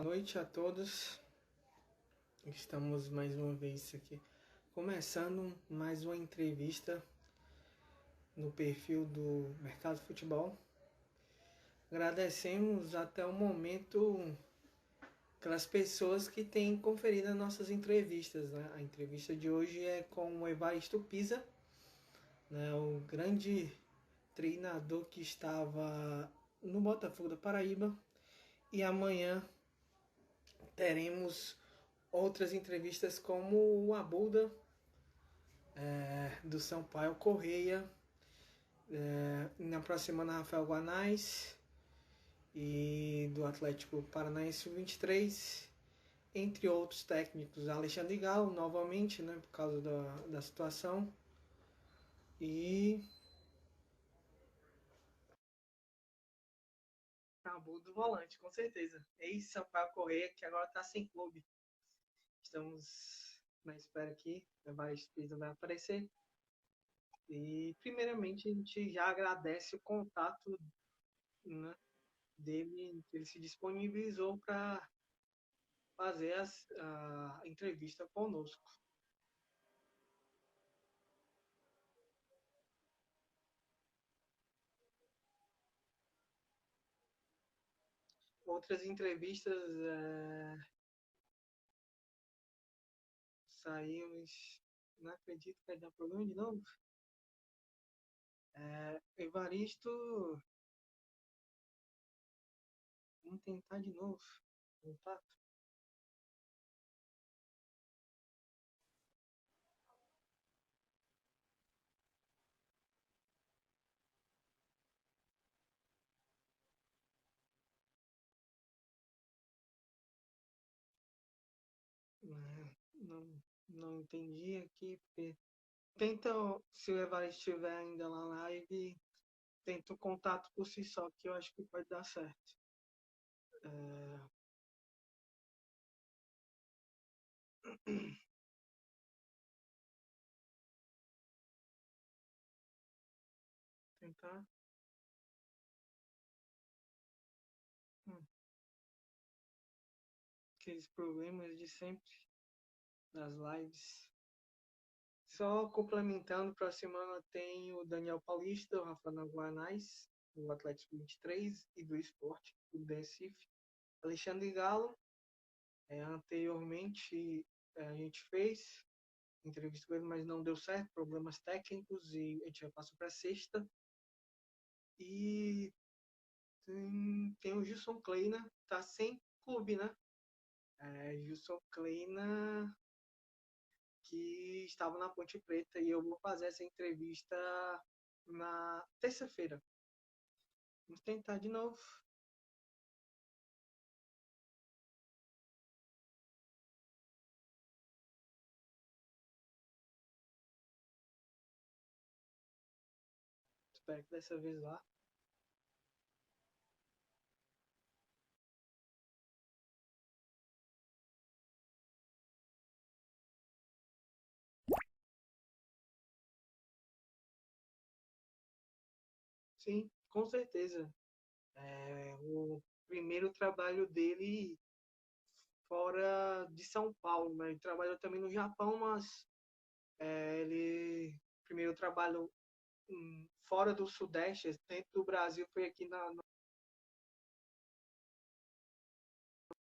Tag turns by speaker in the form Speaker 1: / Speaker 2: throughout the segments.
Speaker 1: noite a todos. Estamos mais uma vez aqui começando mais uma entrevista no perfil do Mercado Futebol. Agradecemos até o momento aquelas pessoas que têm conferido as nossas entrevistas, né? A entrevista de hoje é com o Evaristo Pisa, né? O grande treinador que estava no Botafogo da Paraíba. E amanhã teremos outras entrevistas como o Abuda, do Sampaio Correia, na próxima semana Rafael Guanais e do Atlético Paranaense 23, entre outros técnicos. Alexandre Galo novamente, né, por causa da situação. E Abuda do volante, com certeza. Ex-Sampaio Correia, que agora está sem clube. Estamos na espera aqui, várias pesquisas vai aparecer. E primeiramente a gente já agradece o contato, né, dele, que ele se disponibilizou para fazer a entrevista conosco. Outras entrevistas saímos. Não acredito que vai dar problema de novo. Evaristo, vamos tentar de novo. Contato. Não, não entendi aqui. Tenta, se o Evaristo estiver ainda na live, tenta o contato por si só, que eu acho que pode dar certo. Tentar. Aqueles problemas de sempre das lives. Só complementando, para a semana tem o Daniel Paulista, o Rafael Guanais, do Atlético 23 e do Esporte, do Recife. Alexandre Galo, anteriormente a gente fez entrevista com ele, mas não deu certo, problemas técnicos, e a gente já passou para sexta. E tem o Gilson Kleina, tá sem clube, né? Gilson Kleina, que estava na Ponte Preta, e eu vou fazer essa entrevista na terça-feira. Vamos tentar de novo. Espero que dessa vez vá. Sim, com certeza. O primeiro trabalho dele fora de São Paulo, né? Ele trabalhou também no Japão, mas ele primeiro trabalho fora do Sudeste, dentro do Brasil, foi aqui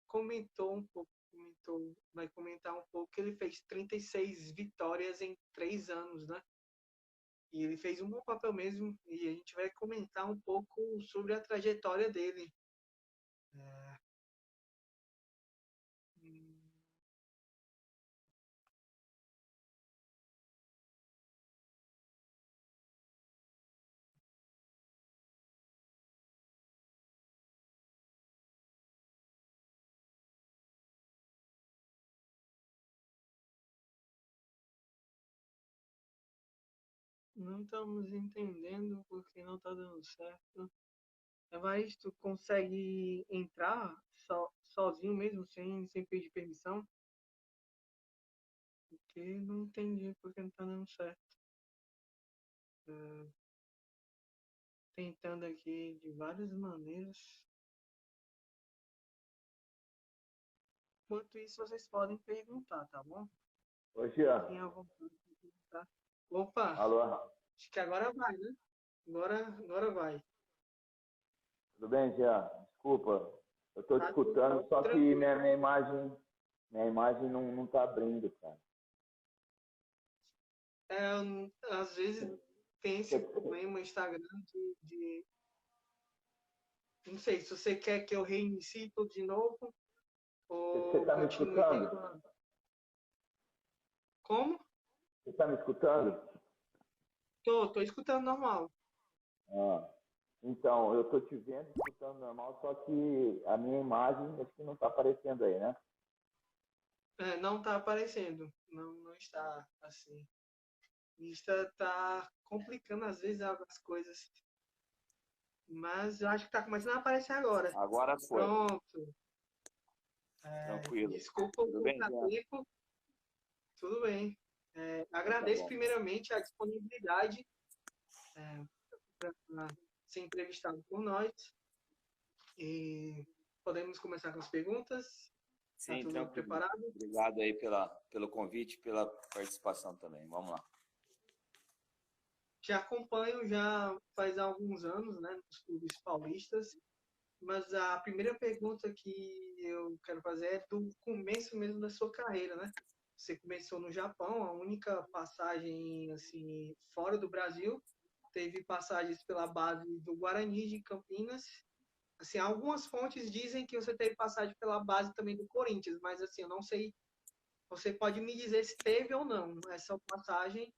Speaker 1: comentou um pouco, vai comentar um pouco que ele fez 36 vitórias em 3 anos, né? E ele fez um bom papel mesmo, e a gente vai comentar um pouco sobre a trajetória dele. Hum, Não estamos entendendo porque não está dando certo. Mas tu consegue entrar sozinho mesmo, sem pedir permissão? Porque não entendi porque não está dando certo. É, tentando aqui de várias maneiras. Enquanto isso, vocês podem perguntar, tá bom?
Speaker 2: Ô, Jean.
Speaker 1: Fiquem à vontade de perguntar. Opa,
Speaker 2: Alô,
Speaker 1: acho que agora vai, né? Agora vai.
Speaker 2: tudo bem, Jean? Desculpa, eu estou te
Speaker 1: Tá tudo
Speaker 2: escutando, só que
Speaker 1: tranquilo.
Speaker 2: minha imagem não tá abrindo, cara.
Speaker 1: É, às vezes tem esse
Speaker 2: Você
Speaker 1: problema no Instagram não sei, se você quer que eu reinicie tudo de novo ou
Speaker 2: está me
Speaker 1: continue
Speaker 2: escutando?
Speaker 1: tentando. Como?
Speaker 2: Você está me escutando?
Speaker 1: Tô escutando normal.
Speaker 2: Ah, então, eu estou te vendo, escutando normal, só que a minha imagem acho que não está aparecendo aí, né?
Speaker 1: É, não tá aparecendo. Não está assim. Está complicando às vezes algumas coisas. Mas eu acho que tá começando a aparecer agora.
Speaker 2: Agora foi.
Speaker 1: Pronto.
Speaker 2: Tranquilo.
Speaker 1: Desculpa o
Speaker 2: Tudo bem, Jean?
Speaker 1: contratempo. Tudo bem.
Speaker 2: Então tá
Speaker 1: Agradeço
Speaker 2: bom.
Speaker 1: primeiramente a disponibilidade para ser entrevistado por nós. E podemos começar com as perguntas. Está
Speaker 2: Sim,
Speaker 1: tudo
Speaker 2: tranquilo.
Speaker 1: preparado?
Speaker 2: Obrigado aí pelo convite, pela participação também. Vamos lá.
Speaker 1: Te acompanho já faz alguns anos, né, nos clubes paulistas, mas a primeira pergunta que eu quero fazer é do começo mesmo da sua carreira, né? Você começou no Japão, a única passagem assim fora do Brasil, teve passagens pela base do Guarani de Campinas. Assim, algumas fontes dizem que você teve passagem pela base também do Corinthians, mas assim, eu não sei, você pode me dizer se teve ou não essa passagem,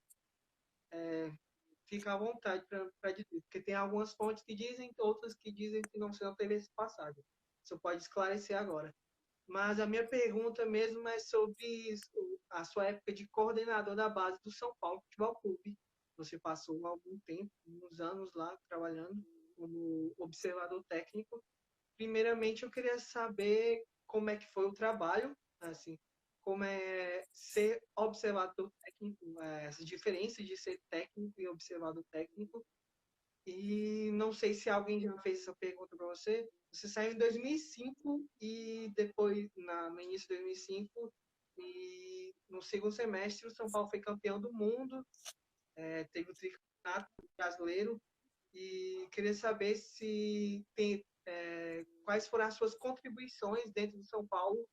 Speaker 1: fica à vontade para dizer, porque tem algumas fontes que dizem, outras que dizem que não, você não teve esse passagem. Você pode esclarecer agora. Mas a minha pergunta mesmo é sobre a sua época de coordenador da base do São Paulo Futebol Clube. Você passou algum tempo, uns anos lá trabalhando como observador técnico. Primeiramente, eu queria saber como é que foi o trabalho, assim, como é ser observador técnico, essa diferença de ser técnico e observador técnico. E não sei se alguém já fez essa pergunta para você. Você saiu em 2005 e depois, no início de 2005, e no segundo semestre, o São Paulo foi campeão do mundo, teve o tricampeonato brasileiro, e queria saber se tem, quais foram as suas contribuições dentro do São Paulo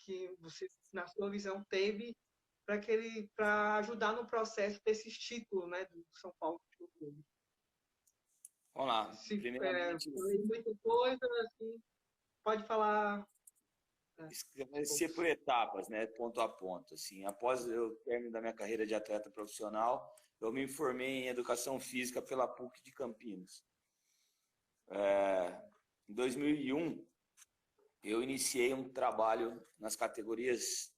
Speaker 1: que você, na sua visão, teve para ajudar no processo desses títulos, né, do São Paulo Futebol Clube.
Speaker 2: Vamos lá.
Speaker 1: Se
Speaker 2: Primeiramente,
Speaker 1: falei muita coisa, assim, pode falar.
Speaker 2: esclarecer por etapas, né, ponto a ponto. Assim, após o término da minha carreira de atleta profissional, eu me formei em educação física pela PUC de Campinas. Em 2001, eu iniciei um trabalho nas categorias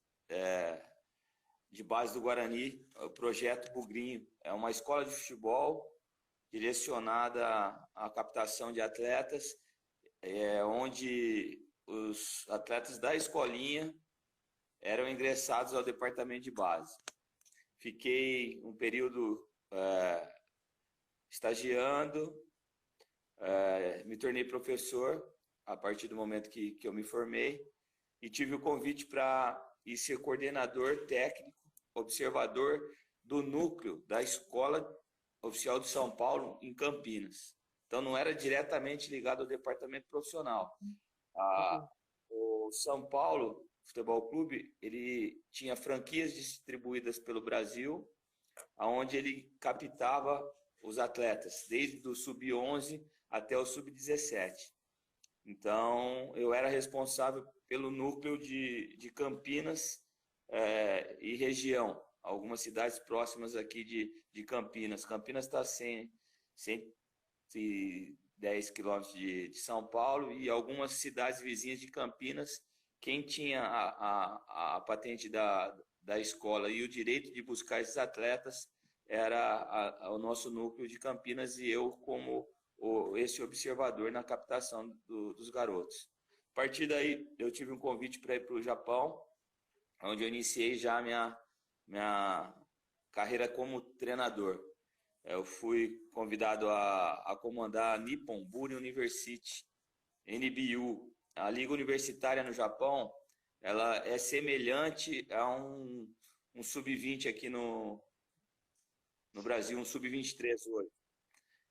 Speaker 2: de base do Guarani, o projeto Bugrinho. É uma escola de futebol direcionada à captação de atletas, onde os atletas da escolinha eram ingressados ao departamento de base. Fiquei um período estagiando, me tornei professor a partir do momento que eu me formei e tive o convite para ir ser coordenador técnico, observador do núcleo da Escola Oficial de São Paulo em Campinas. Então não era diretamente ligado ao departamento profissional. O São Paulo Futebol Clube, ele tinha franquias distribuídas pelo Brasil, onde ele captava os atletas, desde o sub-11 até o sub-17. Então, eu era responsável pelo núcleo de Campinas e região, algumas cidades próximas aqui de Campinas. Campinas está a 110 quilômetros de São Paulo e algumas cidades vizinhas de Campinas. Quem tinha a patente da escola e o direito de buscar esses atletas era o nosso núcleo de Campinas e eu como esse observador na captação dos garotos. A partir daí, eu tive um convite para ir para o Japão, onde eu iniciei já a minha carreira como treinador. Eu fui convidado a comandar a Nippon Buri University, NBU. A liga universitária no Japão ela é semelhante a um sub-20 aqui no Brasil, um sub-23 hoje.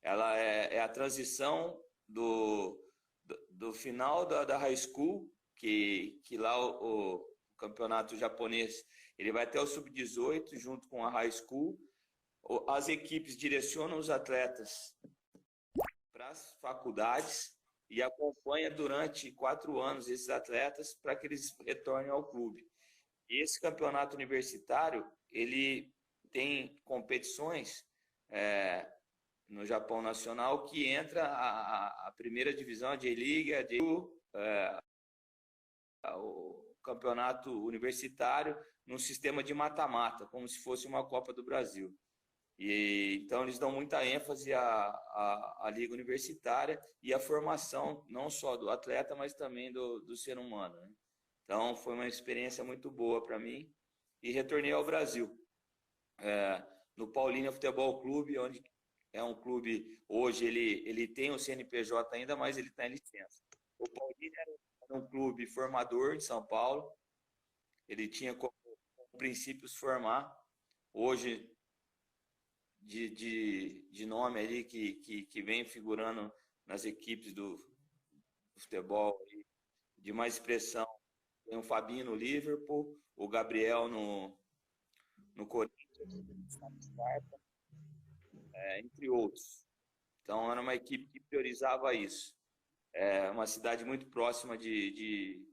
Speaker 2: Ela é a transição do final da high school, que lá o campeonato japonês ele vai até o sub-18 junto com a high school. As equipes direcionam os atletas para as faculdades e acompanha durante 4 anos esses atletas para que eles retornem ao clube. E esse campeonato universitário, ele tem competições no Japão Nacional que entra a primeira divisão, a J-League, a J2, o campeonato universitário num sistema de mata-mata, como se fosse uma Copa do Brasil. E então eles dão muita ênfase à liga universitária e à formação não só do atleta, mas também do ser humano, né? Então foi uma experiência muito boa para mim e retornei ao Brasil, no Paulínia Futebol Clube, onde é um clube, hoje ele tem o CNPJ ainda, mas ele está em licença. O Paulínia era um clube formador de São Paulo, ele tinha como princípios formar, hoje de nome ali que vem figurando nas equipes do futebol de mais expressão, tem o Fabinho no Liverpool, o Gabriel no Corinthians, entre outros. Então era uma equipe que priorizava isso. É uma cidade muito próxima de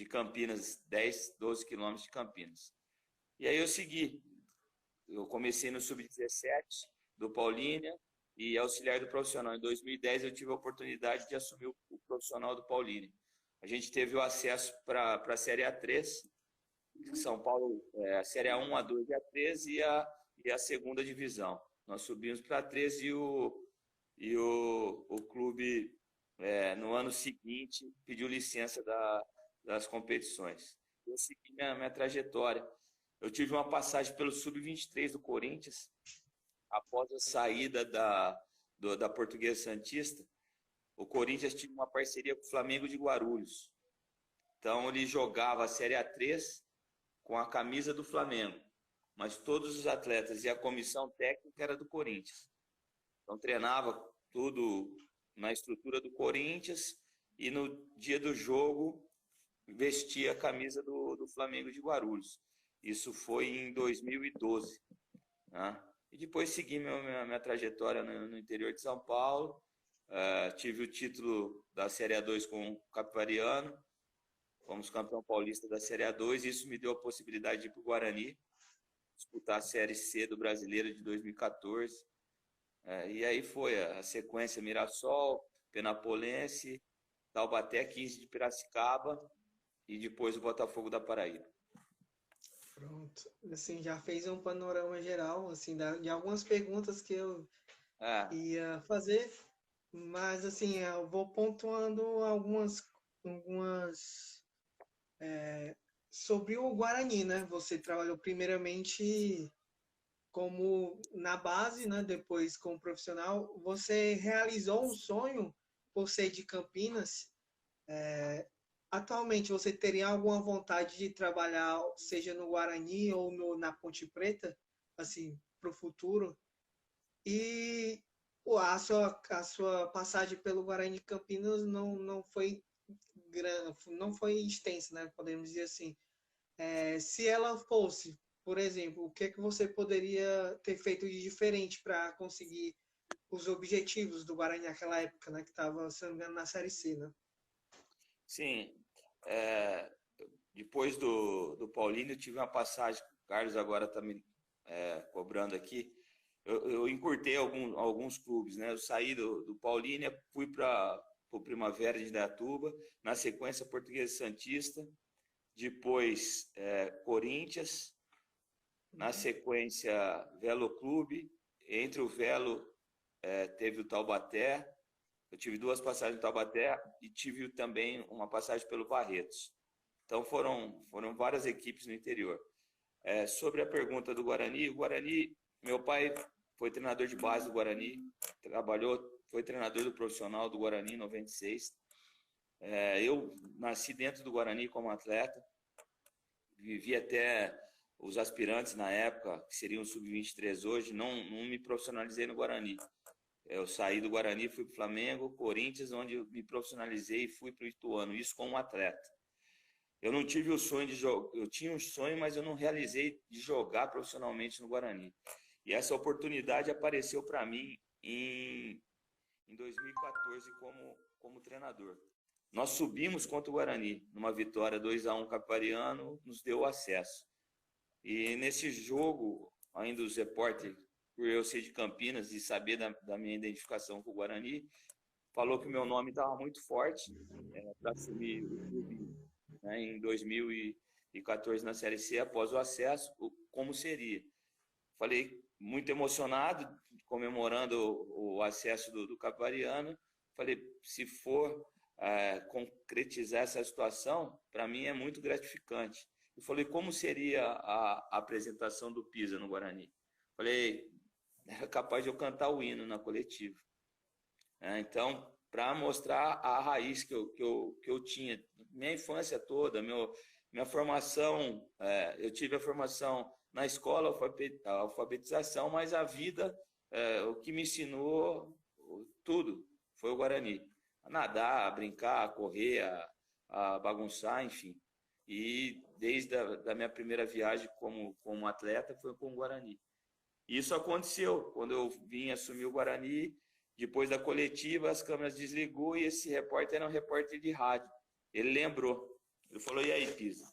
Speaker 2: Campinas, 10, 12 quilômetros de Campinas. E aí eu comecei no Sub-17 do Paulínia e auxiliar do profissional. Em 2010 eu tive a oportunidade de assumir o profissional do Paulínia. A gente teve o acesso para a Série A3, São Paulo, a Série A1, A2 e A3 e a segunda divisão. Nós subimos para A3 e o clube, no ano seguinte, pediu licença das competições. Eu segui minha trajetória. Eu tive uma passagem pelo Sub-23 do Corinthians, após a saída da Portuguesa Santista. O Corinthians tinha uma parceria com o Flamengo de Guarulhos. Então, ele jogava a Série A3 com a camisa do Flamengo, mas todos os atletas e a comissão técnica era do Corinthians. Então, treinava tudo na estrutura do Corinthians e no dia do jogo vestia a camisa do Flamengo de Guarulhos. Isso foi em 2012, né? E depois segui minha trajetória no interior de São Paulo. Tive o título da Série A2 com o Capivariano, fomos campeão paulista da Série A2, e isso me deu a possibilidade de ir para o Guarani, disputar a Série C do Brasileiro de 2014. E aí foi a sequência: Mirassol, Penapolense, Taubaté, 15 de Piracicaba e depois o Botafogo da Paraíba.
Speaker 1: Pronto, assim, já fez um panorama geral, assim, de algumas perguntas que eu ia fazer, mas, assim, eu vou pontuando algumas sobre o Guarani, né? Você trabalhou primeiramente como na base, né? Depois como profissional. Você realizou um sonho por ser de Campinas. Atualmente, você teria alguma vontade de trabalhar, seja no Guarani ou na Ponte Preta, assim, para o futuro? E a sua passagem pelo Guarani Campinas não foi extensa, né? Podemos dizer assim. Se ela fosse, por exemplo, o que é que você poderia ter feito de diferente para conseguir os objetivos do Guarani naquela época, né? Que estava, se não me engano, na Série C, né?
Speaker 2: Sim, depois do Paulínia eu tive uma passagem, o Carlos agora está me cobrando aqui, eu encurtei alguns clubes, né? Eu saí do Paulínia, fui para o Primavera de Indaiatuba, na sequência Portuguesa Santista, depois Corinthians, na sequência Velo Clube, entre o Velo teve o Taubaté. Eu tive 2 passagens no Taubaté e tive também uma passagem pelo Barretos. Então foram várias equipes no interior. Sobre a pergunta do Guarani, o Guarani, meu pai foi treinador de base do Guarani, foi treinador do profissional do Guarani em 96. Eu nasci dentro do Guarani como atleta. vivi até os aspirantes na época, que seriam sub-23 hoje, não me profissionalizei no Guarani. Eu saí do Guarani, fui para o Flamengo, Corinthians, onde eu me profissionalizei e fui para o Ituano, isso como atleta. Eu não tive o sonho de jogar, eu tinha um sonho, mas eu não realizei de jogar profissionalmente no Guarani. E essa oportunidade apareceu para mim em 2014 como treinador. Nós subimos contra o Guarani, numa vitória 2-1 Capariano, nos deu acesso. E nesse jogo, ainda os repórteres, por eu ser de Campinas e saber da minha identificação com o Guarani, falou que o meu nome estava muito forte para assumir o clube, né, em 2014 na Série C, após o acesso, como seria. Falei, muito emocionado, comemorando o acesso do Capariano. Falei, se for concretizar essa situação, para mim é muito gratificante. Eu falei, como seria a apresentação do Pisa no Guarani? Falei, era capaz de eu cantar o hino na coletiva. Então, para mostrar a raiz que eu tinha, minha infância toda, minha formação, eu tive a formação na escola, a alfabetização, mas a vida, o que me ensinou tudo foi o Guarani. A nadar, a brincar, a correr, a bagunçar, enfim. E desde a minha primeira viagem como atleta foi com o Guarani. E isso aconteceu quando eu vim assumir o Guarani. Depois da coletiva, as câmeras desligou e esse repórter era um repórter de rádio. Ele lembrou. Ele falou, e aí, Pisa,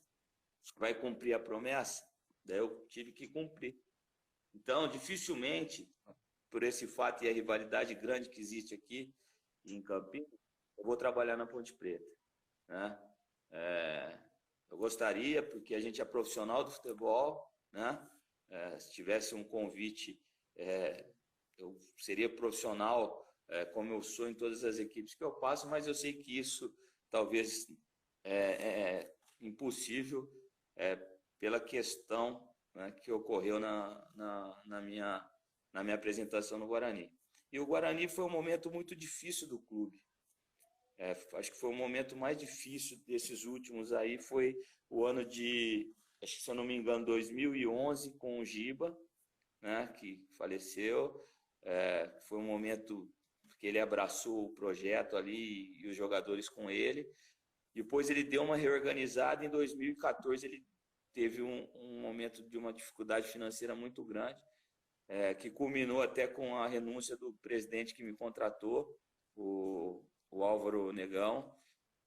Speaker 2: vai cumprir a promessa? Daí eu tive que cumprir. Então, dificilmente, por esse fato e a rivalidade grande que existe aqui em Campinas, eu vou trabalhar na Ponte Preta. Né? Eu gostaria, porque a gente é profissional do futebol, né? Se tivesse um convite, eu seria profissional, como eu sou em todas as equipes que eu passo, mas eu sei que isso talvez é impossível pela questão, né, que ocorreu na minha apresentação no Guarani. E o Guarani foi um momento muito difícil do clube. Acho que foi o momento mais difícil desses últimos aí, foi o ano de, acho que se eu não me engano, 2011, com o Giba, né, que faleceu. Foi um momento que ele abraçou o projeto ali e os jogadores com ele. Depois ele deu uma reorganizada. Em 2014 ele teve um momento de uma dificuldade financeira muito grande, que culminou até com a renúncia do presidente que me contratou, o Álvaro Negão,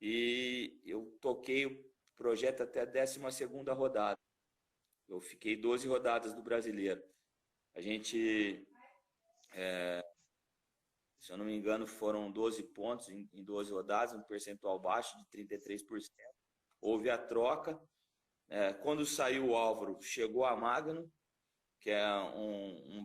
Speaker 2: e eu toquei o projeto até a 12ª rodada. Eu fiquei 12 rodadas do Brasileiro. A gente, se eu não me engano, foram 12 pontos em 12 rodadas, um percentual baixo de 33%. Houve a troca. Quando saiu o Álvaro, chegou a Magno, que é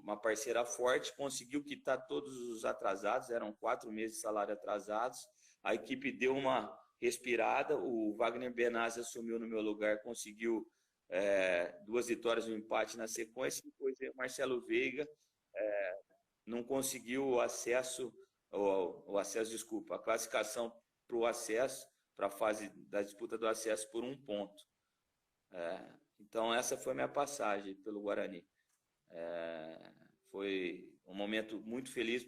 Speaker 2: uma parceira forte, conseguiu quitar todos os atrasados, eram 4 meses de salário atrasados. A equipe deu uma respirada, o Wagner Benazzi assumiu no meu lugar, conseguiu 2 vitórias e um empate na sequência, e depois o Marcelo Veiga não conseguiu o acesso, a classificação para o acesso, para a fase da disputa do acesso por 1 ponto. Então essa foi a minha passagem pelo Guarani. Foi um momento muito feliz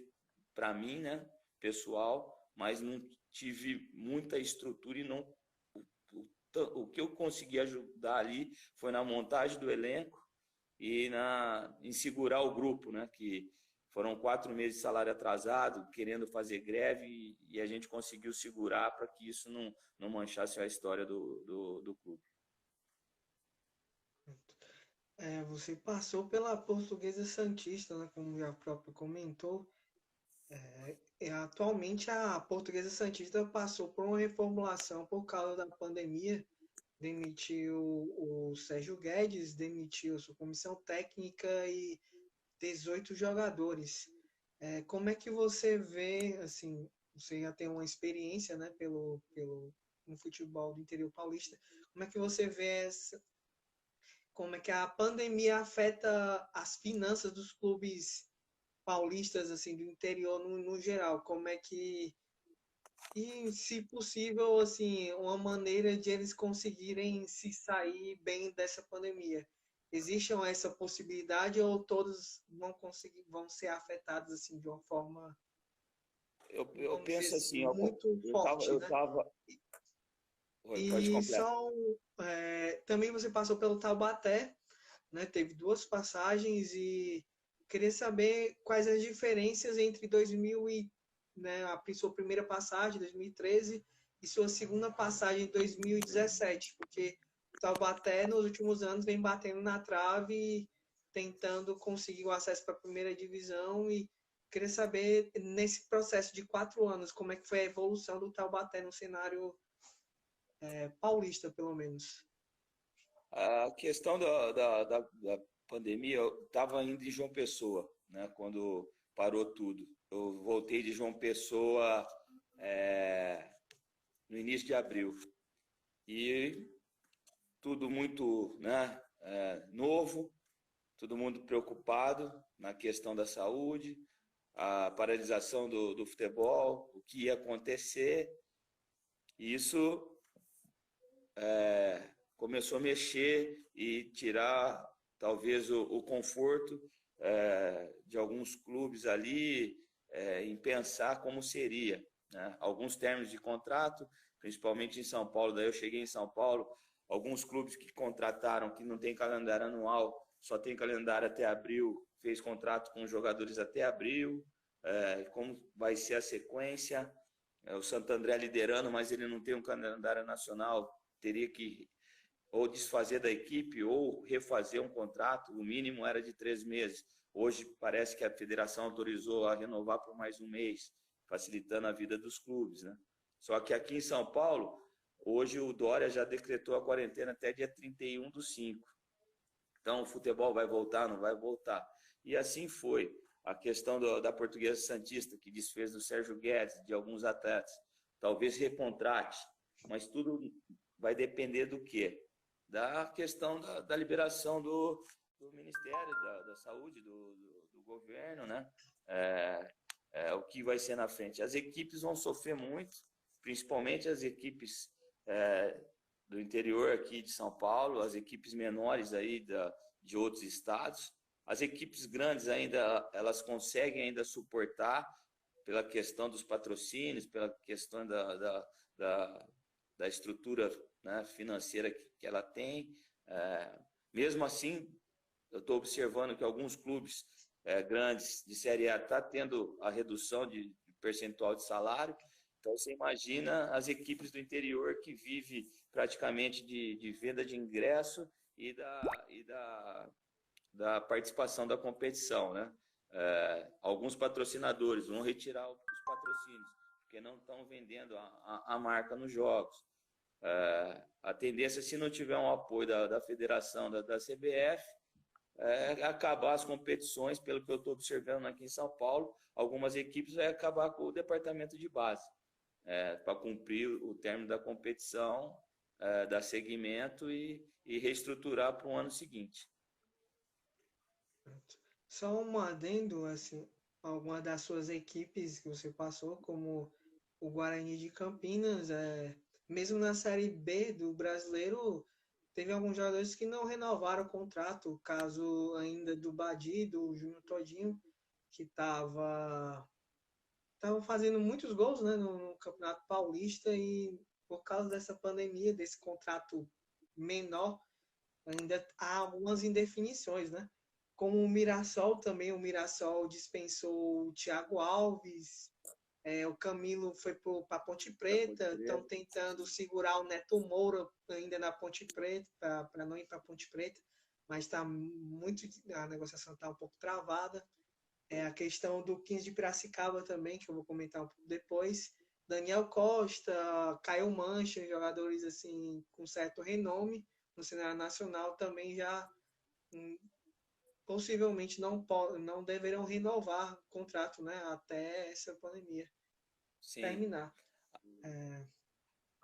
Speaker 2: para mim, né, pessoal, mas não tive muita estrutura e o que eu consegui ajudar ali foi na montagem do elenco e em segurar o grupo, né, que foram 4 meses de salário atrasado, querendo fazer greve, e a gente conseguiu segurar para que isso não manchasse a história do clube.
Speaker 1: Você passou pela Portuguesa Santista, né, como já próprio comentou. Atualmente a Portuguesa Santista passou por uma reformulação por causa da pandemia. Demitiu o Sérgio Guedes, demitiu sua comissão técnica e 18 jogadores. Como é que você vê, assim, você já tem uma experiência, né, no futebol do interior paulista, como é que você vê como é que a pandemia afeta as finanças dos clubes paulistas, assim, do interior no geral? Como é que E, se possível, assim, uma maneira de eles conseguirem se sair bem dessa pandemia. Existe essa possibilidade ou todos vão conseguir, vão ser afetados assim de uma forma,
Speaker 2: Eu
Speaker 1: vamos dizer
Speaker 2: penso
Speaker 1: assim,
Speaker 2: assim,
Speaker 1: muito forte,
Speaker 2: eu
Speaker 1: né?
Speaker 2: tava, pode
Speaker 1: E
Speaker 2: completar.
Speaker 1: só também você passou pelo Taubaté, né? Teve duas passagens e queria saber quais as diferenças entre 2000 e, né, a sua primeira passagem, 2013, e sua segunda passagem, em 2017, porque o Taubaté, nos últimos anos, vem batendo na trave, tentando conseguir o acesso para a primeira divisão e queria saber, nesse processo de 4 anos, como é que foi a evolução do Taubaté no cenário paulista, pelo menos.
Speaker 2: A questão da pandemia, eu estava indo em João Pessoa, né, quando parou tudo. Eu voltei de João Pessoa no início de abril. E tudo muito, né, novo, todo mundo preocupado na questão da saúde, a paralisação do futebol, o que ia acontecer. E isso começou a mexer e tirar talvez o conforto de alguns clubes ali em pensar como seria, né? Alguns termos de contrato, principalmente em São Paulo. Daí eu cheguei em São Paulo, alguns clubes que contrataram que não tem calendário anual, só tem calendário até abril, fez contrato com os jogadores até abril, como vai ser a sequência. O Santo André liderando, mas ele não tem um calendário nacional, teria que ou desfazer da equipe ou refazer um contrato, o mínimo era de 3 meses. Hoje parece que a federação autorizou a renovar por mais um mês, facilitando a vida dos clubes, né? Só que aqui em São Paulo, hoje o Dória já decretou a quarentena até dia 31/5. Então o futebol vai voltar, não vai voltar. E assim foi. A questão da Portuguesa Santista, que desfez do Sérgio Guedes, de alguns atletas, talvez recontrate, mas tudo vai depender do quê? Da questão da liberação do Ministério da Saúde, do governo, né? O que vai ser na frente. As equipes vão sofrer muito, principalmente as equipes do interior aqui de São Paulo, as equipes menores aí de outros estados. As equipes grandes ainda, elas conseguem ainda suportar pela questão dos patrocínios, pela questão da estrutura, né, financeira que ela tem. Mesmo assim, eu estou observando que alguns clubes grandes de Série A estão tendo a redução de percentual de salário. Então, você imagina as equipes do interior que vivem praticamente de venda de ingresso e da participação da competição, né? Alguns patrocinadores vão retirar os patrocínios, porque não estão vendendo a marca nos jogos. A tendência, se não tiver um apoio da federação, da CBF, acabar as competições, pelo que eu estou observando aqui em São Paulo, algumas equipes vão acabar com o departamento de base, para cumprir o término da competição, dar seguimento e reestruturar para o ano seguinte.
Speaker 1: Só um adendo, assim, alguma das suas equipes que você passou, como o Guarani de Campinas, mesmo na Série B do Brasileiro, teve alguns jogadores que não renovaram o contrato, o caso ainda do Badi, do Júnior Todinho, que estavam fazendo muitos gols, né, no Campeonato Paulista e por causa dessa pandemia, desse contrato menor, ainda há algumas indefinições, né? Como o Mirassol também, o Mirassol dispensou o Thiago Alves, o Camilo foi para Ponte Preta, estão tentando segurar o Neto Moura ainda na Ponte Preta, para não ir para Ponte Preta, mas a negociação está um pouco travada. A questão do 15 de Piracicaba também, que eu vou comentar um pouco depois. Daniel Costa, Caio Mancha, jogadores assim com certo renome no cenário nacional também já possivelmente não deverão renovar o contrato, né, até essa pandemia
Speaker 2: Sim.
Speaker 1: terminar.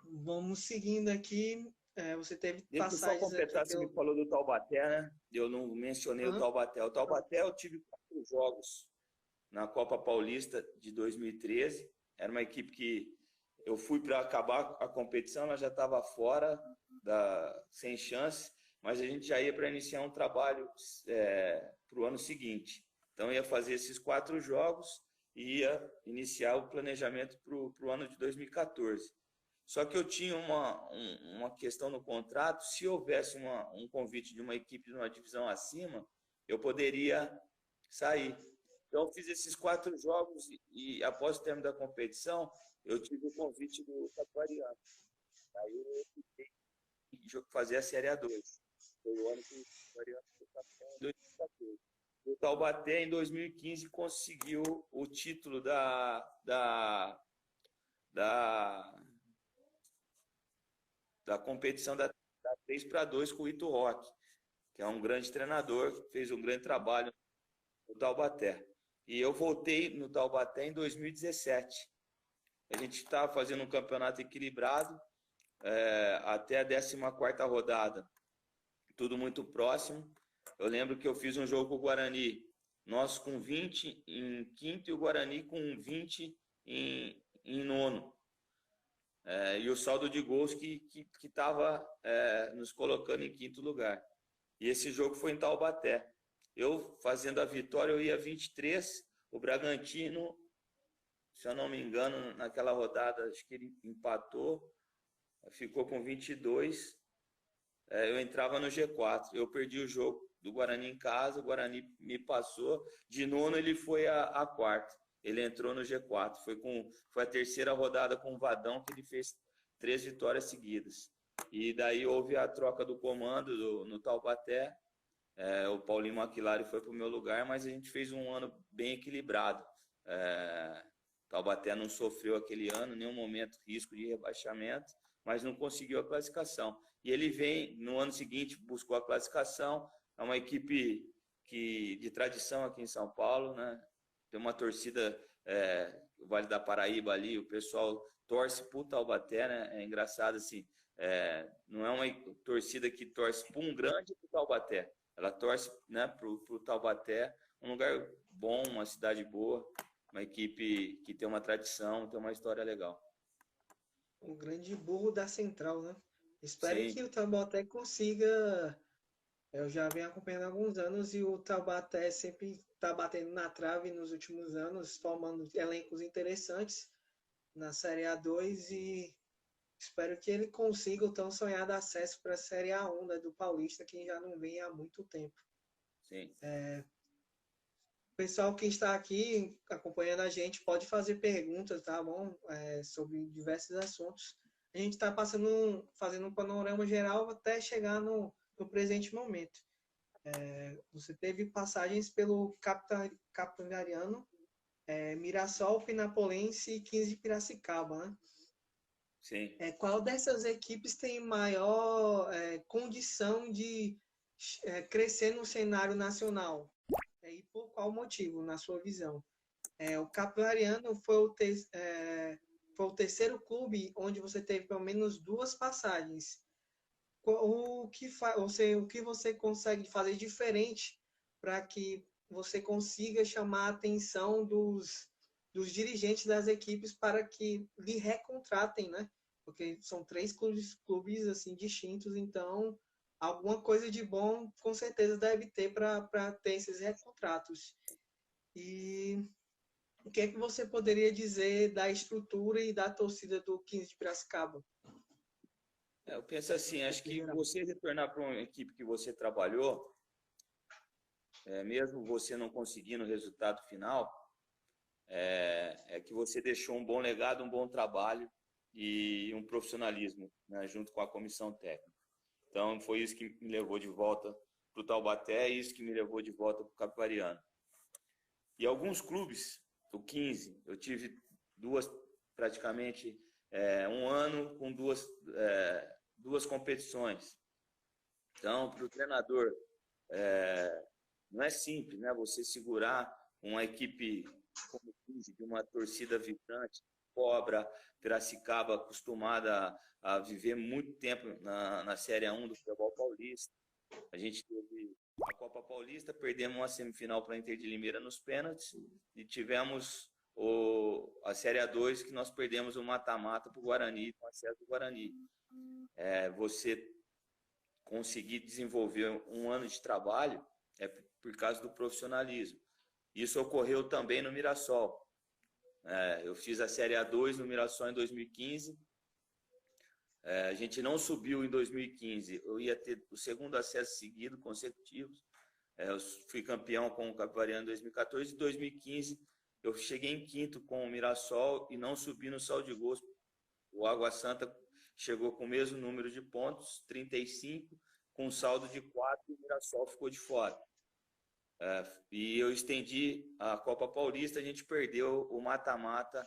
Speaker 1: Vamos seguindo aqui. Você teve
Speaker 2: Deixa eu só
Speaker 1: passagens aqui
Speaker 2: completar, você me falou do Taubaté, né? Eu não mencionei o Taubaté. O Taubaté eu tive 4 jogos na Copa Paulista de 2013. Era uma equipe que eu fui para acabar a competição, ela já estava fora, sem chance, mas a gente já ia para iniciar um trabalho para o ano seguinte. Então, ia fazer esses 4 jogos e ia iniciar o planejamento para o ano de 2014. Só que eu tinha uma questão no contrato, se houvesse um convite de uma equipe de uma divisão acima, eu poderia sair. Então, eu fiz esses 4 jogos e após o término da competição, eu tive o convite do Capivari. Aí eu fiquei fazer a Série A2. Foi o ano que o Capivari foi campeão em 2014. O Taubaté, em 2015, conseguiu o título da competição da 3-2 com o Ito Roque, que é um grande treinador, que fez um grande trabalho no Taubaté. E eu voltei no Taubaté em 2017. A gente estava fazendo um campeonato equilibrado até a 14ª rodada. Tudo muito próximo. Eu lembro que eu fiz um jogo com o Guarani, nós com 20 em quinto e o Guarani com 20 em nono. E o saldo de gols que estava nos colocando em quinto lugar. E esse jogo foi em Taubaté. Eu fazendo a vitória, eu ia 23, o Bragantino, se eu não me engano, naquela rodada, acho que ele empatou, ficou com 22, eu entrava no G4. Eu perdi o jogo do Guarani em casa, o Guarani me passou, de nono ele foi a quarta. Ele entrou no G4. Foi a terceira rodada com o Vadão que ele fez 3 vitórias seguidas. E daí houve a troca do comando no Taubaté. O Paulinho Maquilari foi para o meu lugar, mas a gente fez um ano bem equilibrado. Taubaté não sofreu aquele ano, em nenhum momento risco de rebaixamento, mas não conseguiu a classificação. E ele vem, no ano seguinte, buscou a classificação. É uma equipe de tradição aqui em São Paulo, né? Tem uma torcida, o Vale da Paraíba ali, o pessoal torce para o Taubaté, né? É engraçado assim, não é uma torcida que torce para um grande para o Taubaté, ela torce, né, para o Taubaté, um lugar bom, uma cidade boa, uma equipe que tem uma tradição, tem uma história legal.
Speaker 1: Um grande burro da Central, né? Espero
Speaker 2: Sim.
Speaker 1: que o Taubaté consiga. Eu já venho acompanhando há alguns anos e o Taubaté sempre está batendo na trave nos últimos anos, formando elencos interessantes na Série A2 e espero que ele consiga o tão sonhado acesso para a Série A1, né, do Paulista, que já não vem há muito tempo.
Speaker 2: Sim.
Speaker 1: O pessoal que está aqui acompanhando a gente pode fazer perguntas, tá bom? Sobre diversos assuntos. A gente está fazendo um panorama geral até chegar no presente momento. Você teve passagens pelo Capitaniano, Mirassol, Pinapolense e 15 Piracicaba, né?
Speaker 2: Sim.
Speaker 1: Qual dessas equipes tem maior condição de crescer no cenário nacional? E por qual motivo, na sua visão? O Capilariano foi o terceiro clube onde você teve pelo menos 2 passagens. O que você consegue fazer diferente para que você consiga chamar a atenção dos dirigentes das equipes para que lhe recontratem, né? Porque são 3 clubes assim distintos, então alguma coisa de bom com certeza deve ter para ter esses recontratos. E o que é que você poderia dizer da estrutura e da torcida do 15 de Piracicaba?
Speaker 2: Eu penso assim, acho que você retornar para uma equipe que você trabalhou, mesmo você não conseguindo o resultado final, que você deixou um bom legado, um bom trabalho e um profissionalismo, né, junto com a comissão técnica. Então, foi isso que me levou de volta para o Taubaté e isso que me levou de volta para o Capivariano. E alguns clubes, o 15, eu tive praticamente um ano com duas competições. Então, para o treinador, não é simples, né? Você segurar uma equipe como o 15, de uma torcida vibrante, Cobra, Piracicaba, acostumada a viver muito tempo na Série A1 do futebol paulista. A gente teve a Copa Paulista, perdemos uma semifinal para a Inter de Limeira nos pênaltis e tivemos a Série A2, que nós perdemos o mata-mata para o Guarani, com acesso do Guarani. Você conseguir desenvolver um ano de trabalho é por causa do profissionalismo. Isso ocorreu também no Mirassol. Eu fiz a Série A2 no Mirassol em 2015. A gente não subiu em 2015. Eu ia ter o segundo acesso seguido, consecutivo. Eu fui campeão com o Capivariano em 2014. Em 2015, eu cheguei em quinto com o Mirassol e não subi no saldo de gols. O Água Santa chegou com o mesmo número de pontos, 35, com saldo de 4, e o Mirassol ficou de fora. E eu estendi a Copa Paulista, a gente perdeu o mata-mata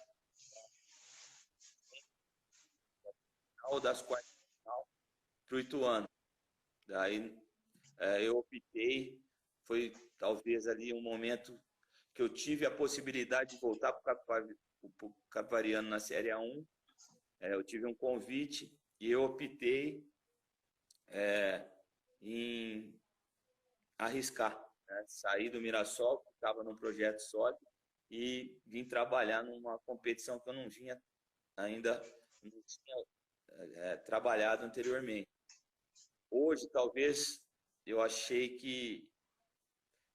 Speaker 2: das quartas de final para o Ituano. Daí eu optei, foi talvez ali um momento que eu tive a possibilidade de voltar para o Capivariano na Série A1. Eu tive um convite e eu optei em arriscar, né? Sair do Mirassol, que estava num projeto sólido, e vim trabalhar numa competição que eu não vinha ainda, não tinha trabalhado anteriormente. Hoje, talvez, eu achei que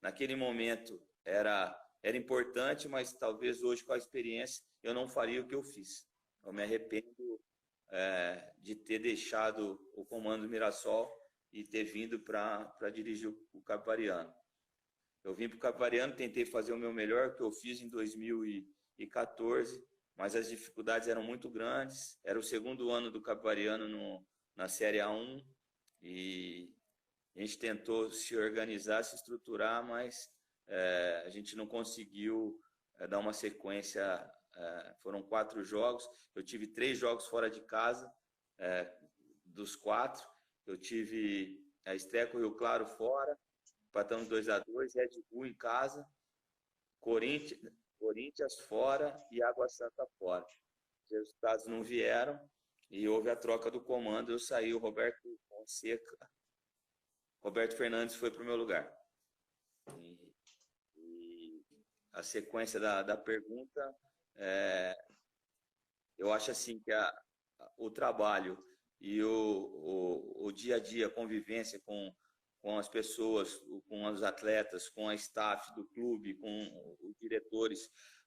Speaker 2: naquele momento era importante, mas talvez hoje, com a experiência, eu não faria o que eu fiz. Eu me arrependo de ter deixado o comando do Mirassol e ter vindo para dirigir o Capivariano. Eu vim para o Capivariano, tentei fazer o meu melhor, que eu fiz em 2014, mas as dificuldades eram muito grandes. Era o segundo ano do Capivariano na Série A1 e a gente tentou se organizar, se estruturar, mas a gente não conseguiu dar uma sequência. Foram 4 jogos, eu tive 3 jogos fora de casa, dos 4. Eu tive a estreia com o Rio Claro fora, empatamos 2-2, Red Bull em casa, Corinthians fora e Água Santa fora. Os resultados não vieram e houve a troca do comando, eu saí, o Roberto Fernandes foi para o meu lugar. E a sequência da pergunta, eu acho assim que o trabalho e o dia a dia, a convivência com as pessoas, com os atletas, com a staff do clube, com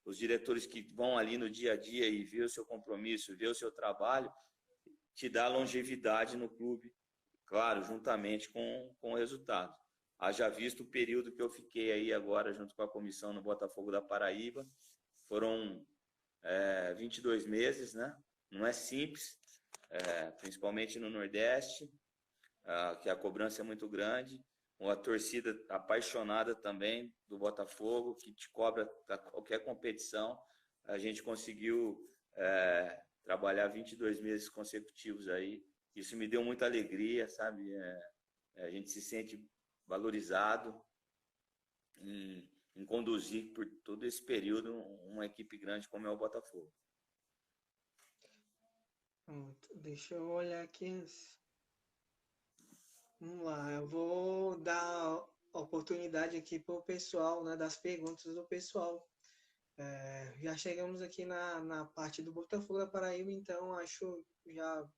Speaker 2: os diretores que vão ali no dia a dia e vê o seu compromisso, vê o seu trabalho, te dá longevidade no clube, claro, juntamente com o resultado. Haja visto o período que eu fiquei aí agora junto com a comissão no Botafogo da Paraíba, foram 22 meses, né? Não é simples, principalmente no Nordeste, que a cobrança é muito grande, uma torcida apaixonada também do Botafogo, que te cobra a qualquer competição. A gente conseguiu trabalhar 22 meses consecutivos aí. Isso me deu muita alegria, sabe? A gente se sente valorizado em conduzir por todo esse período uma equipe grande como é o Botafogo.
Speaker 1: Deixa eu olhar aqui. Vamos lá, eu vou dar oportunidade aqui para o pessoal, né, das perguntas do pessoal. Já chegamos aqui na parte do Botafogo da Paraíba, então acho já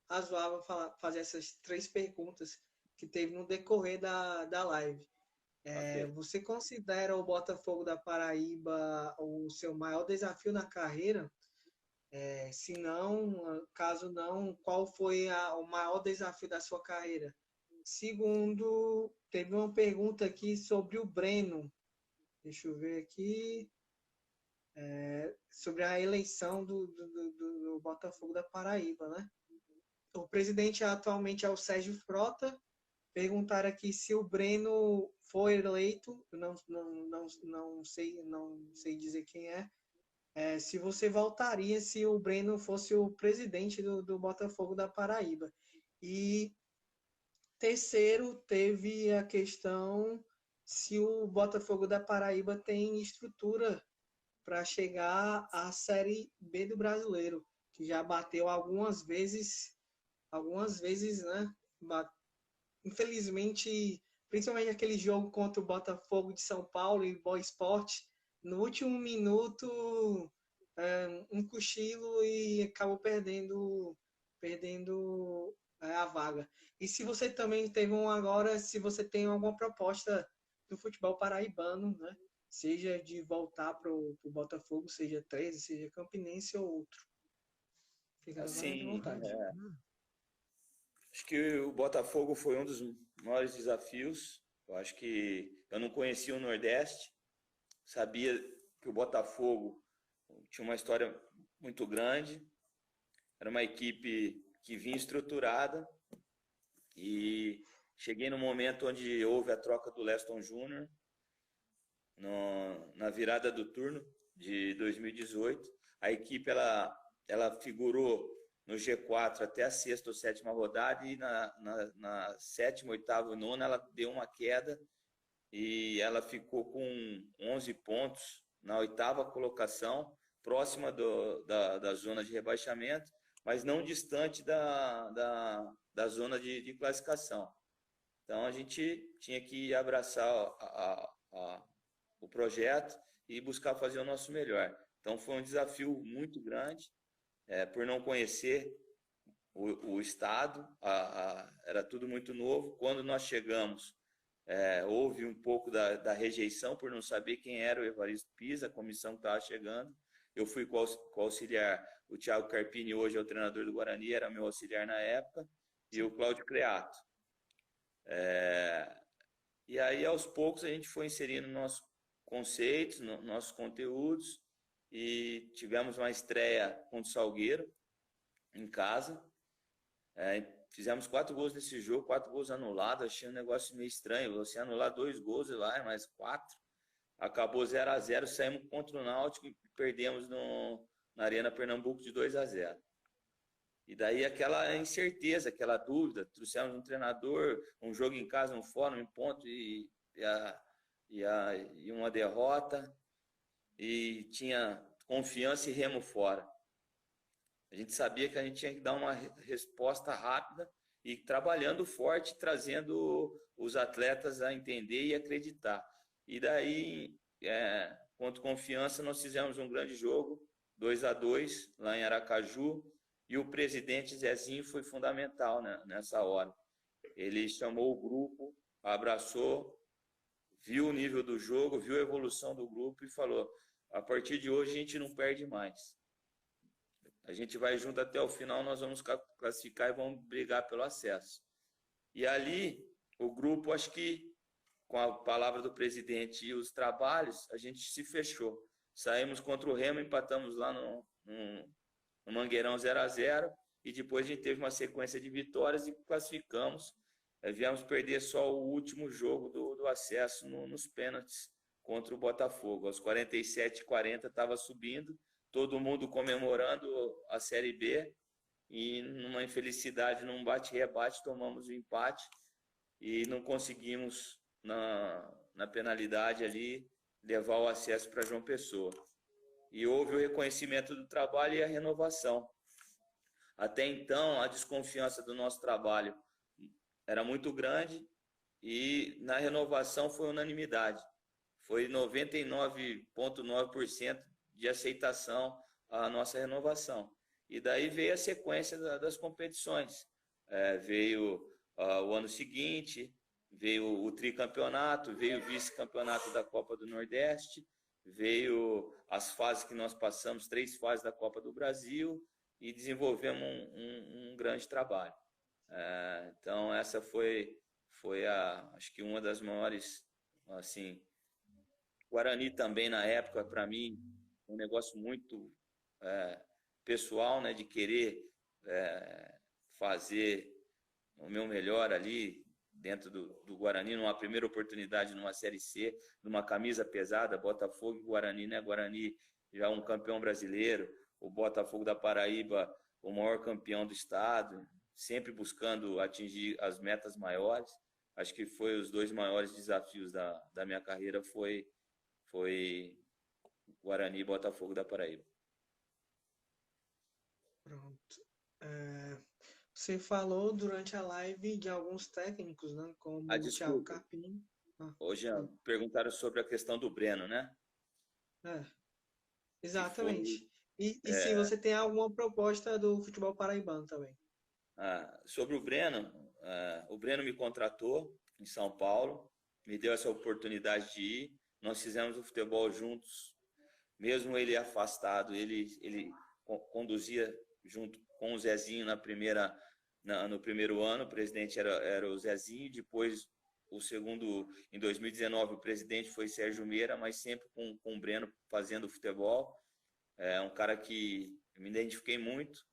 Speaker 1: razoável fazer essas 3 perguntas que teve no decorrer da live.
Speaker 2: Okay.
Speaker 1: Você considera o Botafogo da Paraíba o seu maior desafio na carreira? Se não, caso não, qual foi o maior desafio da sua carreira? Segundo, teve uma pergunta aqui sobre o Breno. Deixa eu ver aqui. Sobre a eleição do Botafogo da Paraíba, né? O presidente atualmente é o Sérgio Frota. Perguntaram aqui se o Breno foi eleito. Não sei dizer quem é. Se você voltaria se o Breno fosse o presidente do Botafogo da Paraíba. E terceiro, teve a questão se o Botafogo da Paraíba tem estrutura para chegar à Série B do Brasileiro, que já bateu algumas vezes, né? Infelizmente, principalmente aquele jogo contra o Botafogo de São Paulo e Boa Esporte, no último minuto, um cochilo e acabou perdendo a vaga. E se você também teve um agora, se você tem alguma proposta do futebol paraibano, né? Seja de voltar para o Botafogo, seja 13, seja Campinense ou outro. Fica agora de
Speaker 2: Assim,
Speaker 1: vontade.
Speaker 2: acho que o Botafogo foi um dos maiores desafios. Eu acho que eu não conhecia o Nordeste, sabia que o Botafogo tinha uma história muito grande, era uma equipe que vinha estruturada e cheguei no momento onde houve a troca do Leston Júnior, na virada do turno de 2018. A equipe ela figurou no G4 até a sexta ou sétima rodada e na sétima, oitava e nona ela deu uma queda e ela ficou com 11 pontos na oitava colocação, próxima da zona de rebaixamento, mas não distante da zona de classificação. Então a gente tinha que abraçar o projeto e buscar fazer o nosso melhor. Então foi um desafio muito grande, por não conhecer o estado, era tudo muito novo. Quando nós chegamos, houve um pouco da rejeição por não saber quem era o Evaristo Pisa, a comissão que estava chegando. Eu fui com o auxiliar, o Thiago Carpini, hoje é o treinador do Guarani, era meu auxiliar na época, e o Cláudio Creato. E aí, aos poucos, a gente foi inserindo nossos conceitos, nossos conteúdos, e tivemos uma estreia contra o Salgueiro, em casa. Fizemos 4 gols nesse jogo, 4 gols anulados, achei um negócio meio estranho, você anular 2 gols e lá, mais 4. Acabou 0-0, saímos contra o Náutico e perdemos na Arena Pernambuco de 2-0. E daí aquela incerteza, aquela dúvida, trouxemos um treinador, um jogo em casa, um fora, um ponto e uma derrota, e tinha confiança e remo fora. A gente sabia que a gente tinha que dar uma resposta rápida e trabalhando forte, trazendo os atletas a entender e acreditar. E daí, contra confiança, nós fizemos um grande jogo, 2-2 lá em Aracaju, e o presidente Zezinho foi fundamental, né, nessa hora. Ele chamou o grupo, abraçou, viu o nível do jogo, viu a evolução do grupo e falou: a partir de hoje a gente não perde mais. A gente vai junto até o final, nós vamos classificar e vamos brigar pelo acesso. E ali, o grupo, acho que com a palavra do presidente e os trabalhos, a gente se fechou. Saímos contra o Remo, empatamos lá no Mangueirão 0-0, e depois a gente teve uma sequência de vitórias e classificamos. Viemos perder só o último jogo do acesso nos pênaltis contra o Botafogo. Aos 47-40 estava subindo, todo mundo comemorando a Série B, e numa infelicidade, num bate-rebate, tomamos o empate e não conseguimos, na penalidade ali, levar o acesso para João Pessoa. E houve o reconhecimento do trabalho e a renovação. Até então, a desconfiança do nosso trabalho era muito grande e na renovação foi unanimidade. Foi 99,9% de aceitação a nossa renovação. E daí veio a sequência das competições. Veio o ano seguinte, veio o tricampeonato, veio o vice-campeonato da Copa do Nordeste, veio as fases que nós passamos, 3 fases da Copa do Brasil, e desenvolvemos um grande trabalho. Então essa foi acho que uma das maiores, assim, Guarani também na época, para mim, um negócio muito pessoal, né, de querer fazer o meu melhor ali dentro do Guarani, numa primeira oportunidade numa Série C, numa camisa pesada, Botafogo e Guarani, né? Guarani já um campeão brasileiro, o Botafogo da Paraíba, o maior campeão do estado, sempre buscando atingir as metas maiores. Acho que foi os 2 maiores desafios da minha carreira, foi Guarani e Botafogo da Paraíba.
Speaker 1: Pronto. Você falou durante a live de alguns técnicos, né? Como o Thiago
Speaker 2: Desculpa.
Speaker 1: Carpini.
Speaker 2: Hoje perguntaram sobre a questão do Breno, né?
Speaker 1: É,
Speaker 2: que foi
Speaker 1: exatamente. E se você tem alguma proposta do futebol paraibano também?
Speaker 2: sobre o Breno me contratou em São Paulo, me deu essa oportunidade de ir. Nós fizemos o futebol juntos, mesmo ele afastado, ele conduzia junto com o Zezinho no primeiro ano, o presidente era o Zezinho, depois o segundo, em 2019, o presidente foi Sérgio Meira, mas sempre com o Breno fazendo futebol. É um cara que me identifiquei muito,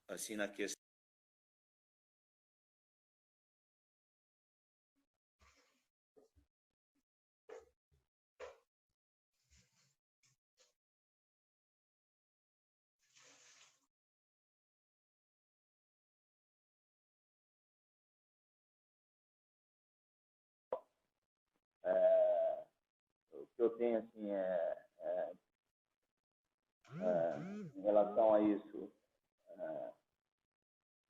Speaker 2: assim, na questão. O que eu tenho, assim, em relação a isso,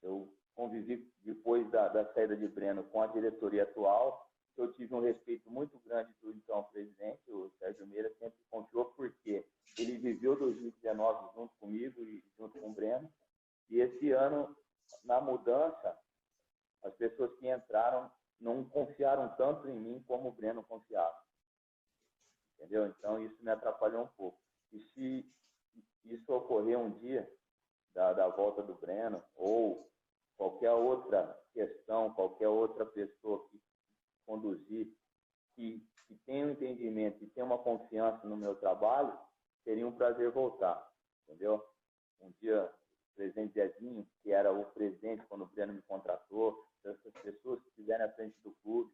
Speaker 2: eu convivi depois da saída de Breno com a diretoria atual. Eu tive um respeito muito grande do então presidente, o Sérgio Meira, sempre confiou, porque ele viveu 2019 junto comigo e junto com o Breno. E esse ano, na mudança, as pessoas que entraram não confiaram tanto em mim como o Breno confiava. Entendeu? Então, isso me atrapalhou um pouco. E se isso ocorrer um dia, da volta do Breno, ou qualquer outra questão, qualquer outra pessoa que conduzir, que tenha um entendimento e tenha uma confiança no meu trabalho, seria um prazer voltar, entendeu? Um dia, o presidente Zezinho, que era o presidente quando o Breno me contratou, essas pessoas que estiverem à frente do clube,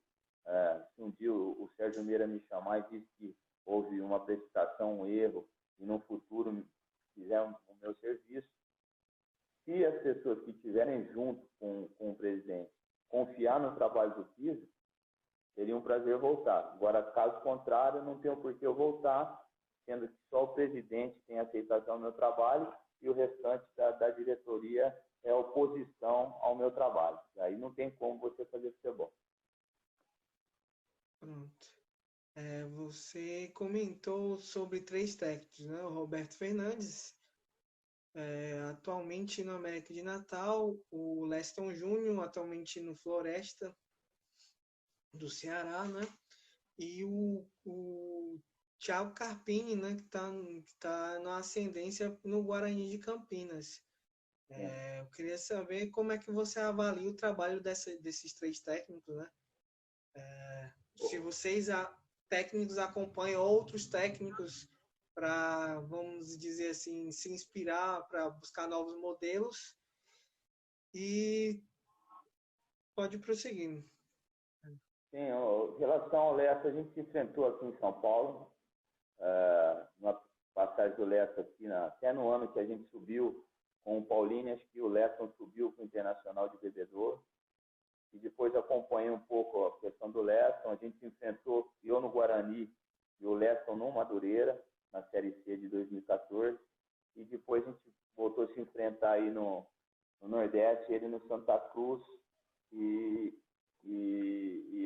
Speaker 2: se um dia o Sérgio Meira me chamar e disse que houve uma precipitação, um erro, e no futuro fizeram o meu serviço, se as pessoas que estiverem junto com o presidente confiar no trabalho do Pisa, seria um prazer voltar. Agora, caso contrário, não tenho por que eu voltar, sendo que só o presidente tem aceitação do meu trabalho e o restante da diretoria é oposição ao meu trabalho. Aí não tem como você fazer futebol.
Speaker 1: Pronto. Você comentou sobre três técnicos, né? O Roberto Fernandes, atualmente no América de Natal, o Leston Júnior, atualmente no Floresta do Ceará, né? E o Thiago Carpini, né? Que tá na ascendência no Guarani de Campinas. Eu queria saber como é que você avalia o trabalho desses três técnicos, né? Se vocês, técnicos, acompanham outros técnicos para, vamos dizer assim, se inspirar para buscar novos modelos. E pode prosseguir.
Speaker 2: Sim, em relação ao Lessa, a gente se enfrentou aqui em São Paulo, uma passagem do Lessa aqui, até no ano que a gente subiu com o Paulinho, acho que o Lessa subiu com o Internacional de Bebedouro, e depois acompanhei um pouco a questão do Leston. A gente se enfrentou, eu no Guarani e o Leston no Madureira, na Série C de 2014, e depois a gente voltou a se enfrentar aí no Nordeste, ele no Santa Cruz e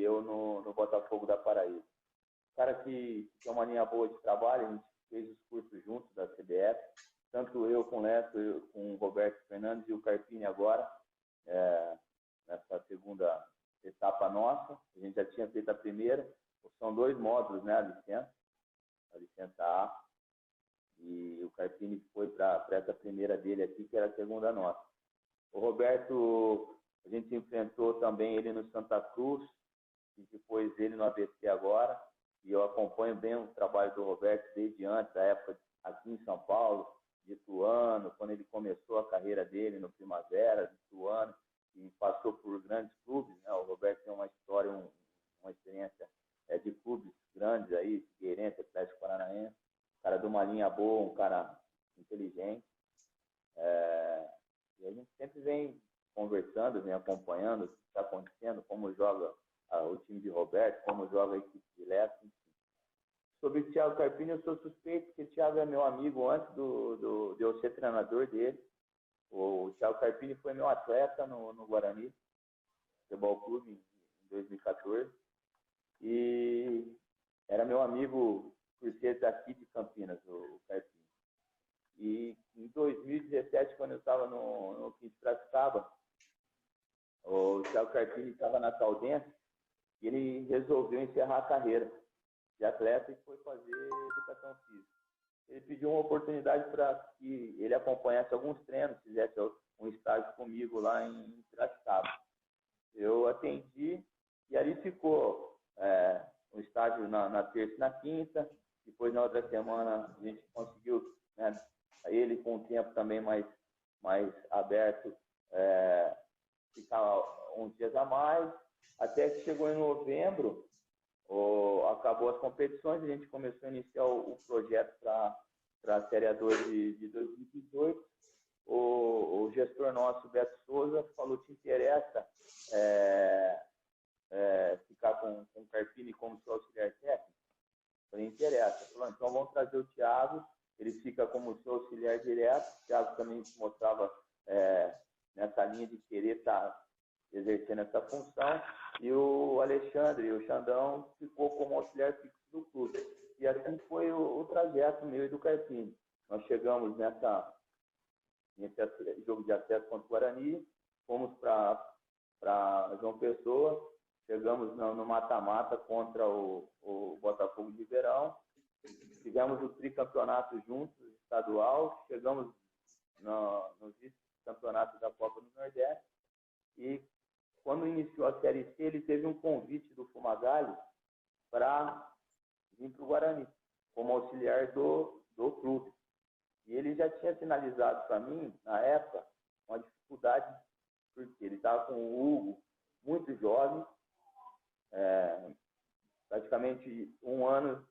Speaker 2: eu no Botafogo da Paraíba. Cara que tem uma linha boa de trabalho, a gente fez os cursos juntos da CBF, tanto eu com o Leston, eu com o Roberto Fernandes e o Carpini agora, nessa segunda etapa nossa. A gente já tinha feito a primeira. São 2 módulos, né? A licença A, e o Carpini foi para essa primeira dele aqui, que era a segunda nossa. O Roberto, a gente enfrentou também ele no Santa Cruz, e depois ele no ABC agora, e eu acompanho bem o trabalho do Roberto desde antes, da época aqui em São Paulo, de Ituano, quando ele começou a carreira dele no Primavera, de Ituano, e passou por grandes clubes, né? O Roberto tem uma história, uma experiência de clubes grandes aí, Figueirense, Atlético Paranaense, um cara de uma linha boa, um cara inteligente, e a gente sempre vem conversando, vem acompanhando o que está acontecendo, como joga o time de Roberto, como joga a equipe de Lessa, enfim. Sobre o Thiago Carpini, eu sou suspeito, porque o Thiago é meu amigo antes de eu ser treinador dele. O Thiago Carpini foi meu atleta no Guarani Futebol Clube em 2014 e era meu amigo
Speaker 3: por ser daqui de Campinas, o Carpini. E em 2017, quando eu estava no 15 Piracicaba, o Thiago Carpini estava na Caldense e ele resolveu encerrar a carreira de atleta e foi fazer educação física. Ele pediu uma oportunidade para que ele acompanhasse alguns treinos, fizesse um estágio comigo lá em Piracicaba. Eu atendi e ali ficou um estágio na terça e na quinta. Depois, na outra semana, a gente conseguiu, né, ele com um tempo também mais aberto, ficar uns dias a mais, até que chegou em novembro, acabou as competições, a gente começou a iniciar o projeto para a Série A2 de 2018. O gestor nosso, Beto Souza, falou: te interessa ficar com o Carpini como seu auxiliar técnico? Eu falei: interessa. Ele falou: então vamos trazer o Thiago, ele fica como seu auxiliar direto. O Thiago também se mostrava nessa linha de querer estar exercendo essa função, e o Alexandre, o Xandão, ficou como auxiliar fixo do clube. E assim foi o trajeto meu e do Carpini. Nós chegamos nesse jogo de acesso contra o Guarani, fomos para João Pessoa, chegamos no mata-mata contra o Botafogo de Ribeirão, tivemos o tricampeonato juntos, estadual, chegamos no vice-campeonato da Copa do Nordeste, e quando iniciou a Série C, ele teve um convite do Fumagalli para vir para o Guarani, como auxiliar do clube. E ele já tinha sinalizado para mim, na época, uma dificuldade, porque ele estava com o Hugo, muito jovem, praticamente um ano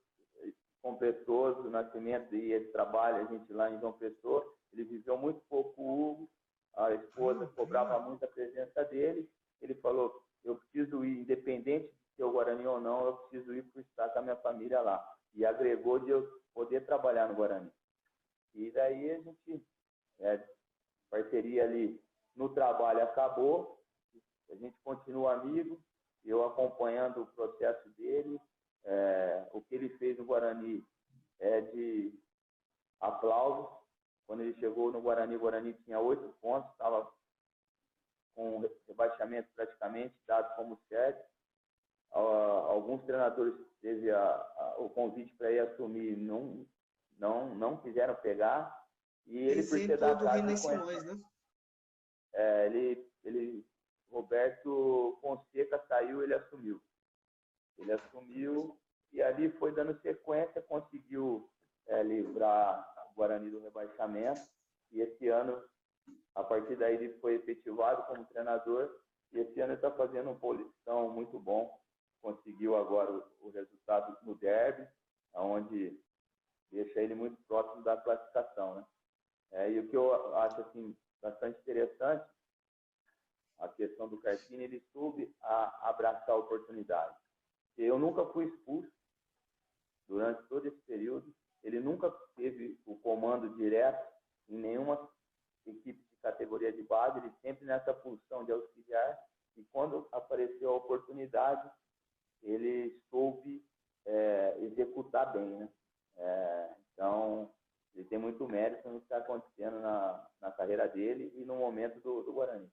Speaker 3: completou do nascimento e esse trabalho, a gente lá em João Pessoa. Ele viveu muito pouco o Hugo, a esposa cobrava muito a presença dele. Ele falou: eu preciso ir, independente de ser o Guarani ou não, eu preciso ir por estar com a minha família lá. E agregou de eu poder trabalhar no Guarani. E daí a gente, parceria ali no trabalho acabou, a gente continua amigo, eu acompanhando o processo dele. O que ele fez no Guarani é de aplausos. Quando ele chegou no Guarani, o Guarani tinha 8 pontos, estava com rebaixamento praticamente dado como certo. Alguns treinadores teve o convite para ir assumir, não quiseram pegar. E ele, por ser da casa, né? Roberto Fonseca saiu, ele assumiu. E ali foi dando sequência, conseguiu livrar o Guarani do rebaixamento. E esse ano, a partir daí, ele foi efetivado como treinador. E esse ano ele está fazendo um polizão muito bom. Conseguiu agora o resultado no derby, onde deixa ele muito próximo da classificação, né? E o que eu acho assim, bastante interessante, a questão do Carpini, ele soube abraçar a oportunidade. Eu nunca fui expulso durante todo esse período. Ele nunca teve o comando direto em nenhuma equipe de categoria de base. Ele sempre nessa função de auxiliar. E quando apareceu a oportunidade, ele soube executar bem, né? Então, ele tem muito mérito no que está acontecendo na carreira dele e no momento do Guarani.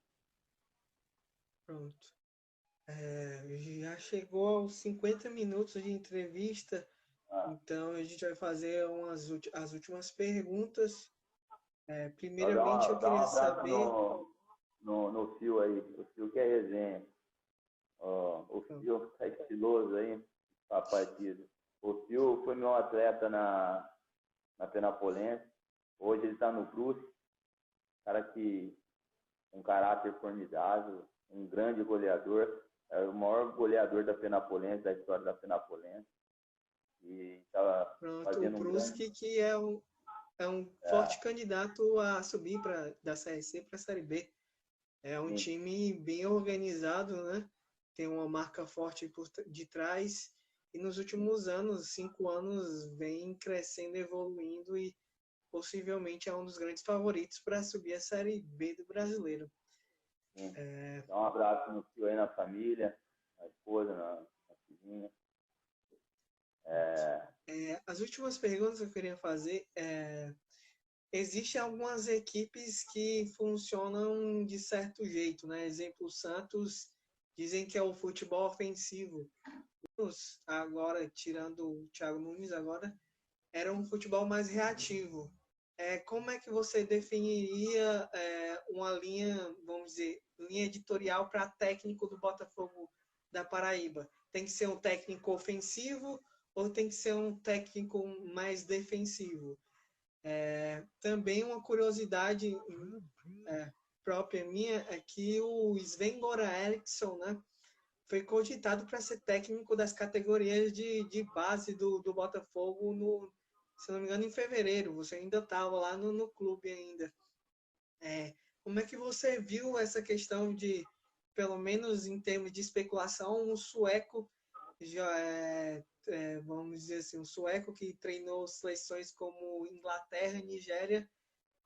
Speaker 1: Pronto. Já chegou aos 50 minutos de entrevista, então a gente vai fazer as últimas perguntas. Primeiramente, eu queria saber...
Speaker 3: No Fio aí, o Fio que é resenha. O Fio tá estiloso aí para a partida. O Fio foi meu atleta na Penapolense. Hoje ele está no Cruz. Cara que um caráter formidável, um grande goleador. É o maior goleador da Penapolense, da história da Penapolense. E estava fazendo
Speaker 1: o Brusque, que é um forte candidato a subir da Série C para a Série B. É um time bem organizado, né? Tem uma marca forte por de trás. E nos últimos anos, 5 anos, vem crescendo, evoluindo e possivelmente é um dos grandes favoritos para subir a Série B do Brasileiro.
Speaker 3: Dá um abraço no Fio aí, na família, na esposa, na filhinha.
Speaker 1: As últimas perguntas que eu queria fazer existem algumas equipes que funcionam de certo jeito, né? Exemplo, o Santos dizem que é o futebol ofensivo. Agora, tirando o Thiago Nunes, agora era um futebol mais reativo. Como é que você definiria uma linha, vamos dizer, linha editorial para técnico do Botafogo da Paraíba? Tem que ser um técnico ofensivo ou tem que ser um técnico mais defensivo? Também uma curiosidade própria minha é que o Sven-Goran Eriksson, né, foi cogitado para ser técnico das categorias de base do Botafogo, se não me engano, em fevereiro. Você ainda estava lá no clube ainda. Como é que você viu essa questão de, pelo menos em termos de especulação, um sueco, vamos dizer assim, um sueco que treinou seleções como Inglaterra e Nigéria,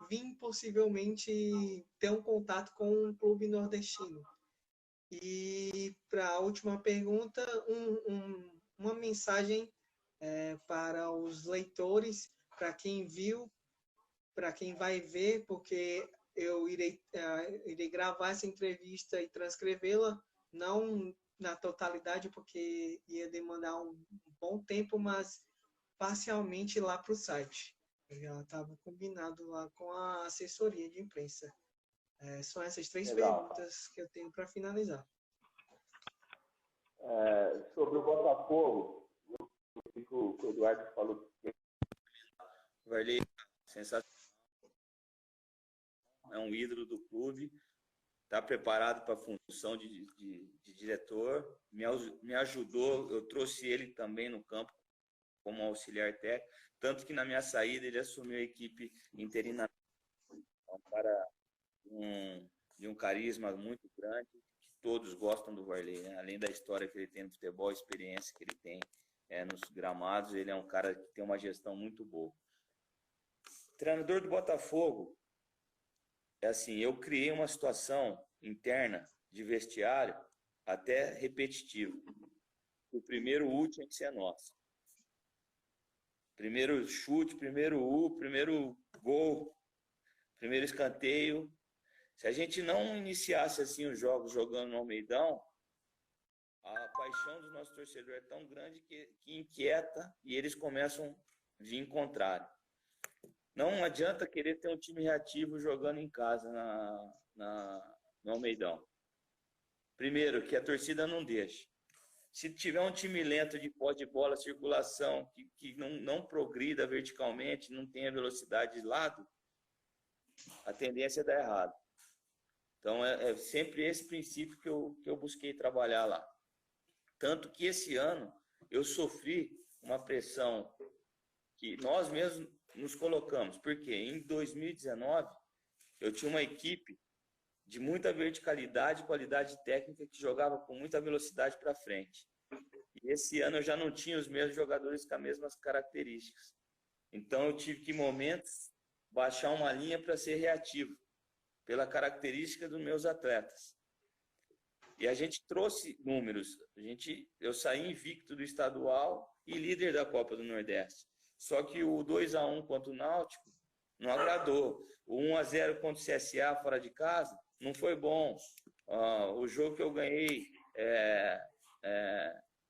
Speaker 1: vir possivelmente ter um contato com um clube nordestino? E para a última pergunta, uma mensagem para os leitores, para quem viu, para quem vai ver, porque eu irei gravar essa entrevista e transcrevê-la, não na totalidade, porque ia demandar um bom tempo, mas parcialmente lá para o site. Já estava combinado lá com a assessoria de imprensa. São essas 3
Speaker 3: Legal.
Speaker 1: perguntas que eu tenho para finalizar.
Speaker 3: Sobre o Botafogo, o que o Eduardo falou.
Speaker 2: Varley, sensacional. É um ídolo do clube. Está preparado para a função de diretor. Me ajudou. Eu trouxe ele também no campo como auxiliar técnico. Tanto que na minha saída ele assumiu a equipe interina. É um cara de um carisma muito grande, que todos gostam do Varley, né? Além da história que ele tem no futebol, a experiência que ele tem nos gramados, ele é um cara que tem uma gestão muito boa. Treinador do Botafogo, assim, eu criei uma situação interna de vestiário até repetitivo. O primeiro U tinha que ser nosso. Primeiro chute, primeiro gol, primeiro escanteio. Se a gente não iniciasse assim os jogos jogando no Almeidão, a paixão dos nossos torcedores é tão grande que inquieta e eles começam a vir contrário. Não adianta querer ter um time reativo jogando em casa no Almeidão. Primeiro, que a torcida não deixa. Se tiver um time lento de posse de bola, circulação, que não progrida verticalmente, não tenha velocidade de lado, a tendência é dar errado. Então, é sempre esse princípio que eu busquei trabalhar lá. Tanto que esse ano eu sofri uma pressão que nós mesmos nos colocamos. Porque em 2019, eu tinha uma equipe de muita verticalidade e qualidade técnica que jogava com muita velocidade para frente. E esse ano eu já não tinha os mesmos jogadores com as mesmas características. Então eu tive que, em momentos, baixar uma linha para ser reativo, pela característica dos meus atletas. E a gente trouxe números. Eu saí invicto do estadual e líder da Copa do Nordeste. Só que o 2-1 contra o Náutico não agradou. O 1-0 contra o CSA fora de casa não foi bom. O jogo que eu ganhei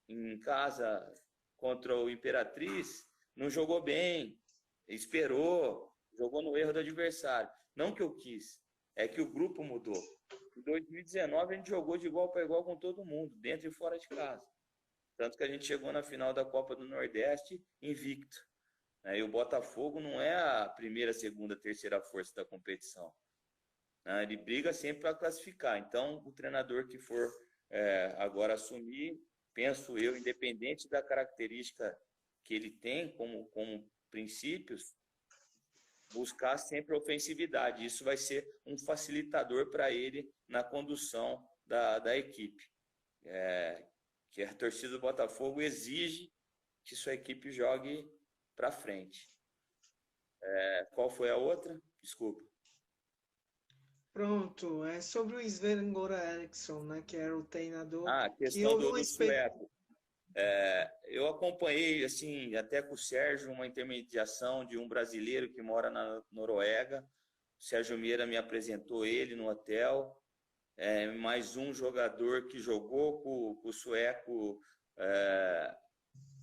Speaker 2: em casa contra o Imperatriz não jogou bem, esperou, jogou no erro do adversário. Não que eu quis, é que o grupo mudou. Em 2019 a gente jogou de igual para igual com todo mundo, dentro e fora de casa. Tanto que a gente chegou na final da Copa do Nordeste invicto. E o Botafogo não é a primeira, segunda, terceira força da competição. Ele briga sempre para classificar. Então, o treinador que for agora assumir, penso eu, independente da característica que ele tem como princípios, buscar sempre a ofensividade. Isso vai ser um facilitador para ele na condução da equipe. Que a torcida do Botafogo exige que sua equipe jogue para frente. Qual foi a outra? Desculpa.
Speaker 1: Pronto, é sobre o Sven-Goran Eriksson, né, que era o treinador.
Speaker 2: A questão do sueco. Eu acompanhei, assim, até com o Sérgio, uma intermediação de um brasileiro que mora na Noruega. O Sérgio Meira me apresentou ele no hotel. Mais um jogador que jogou com o sueco,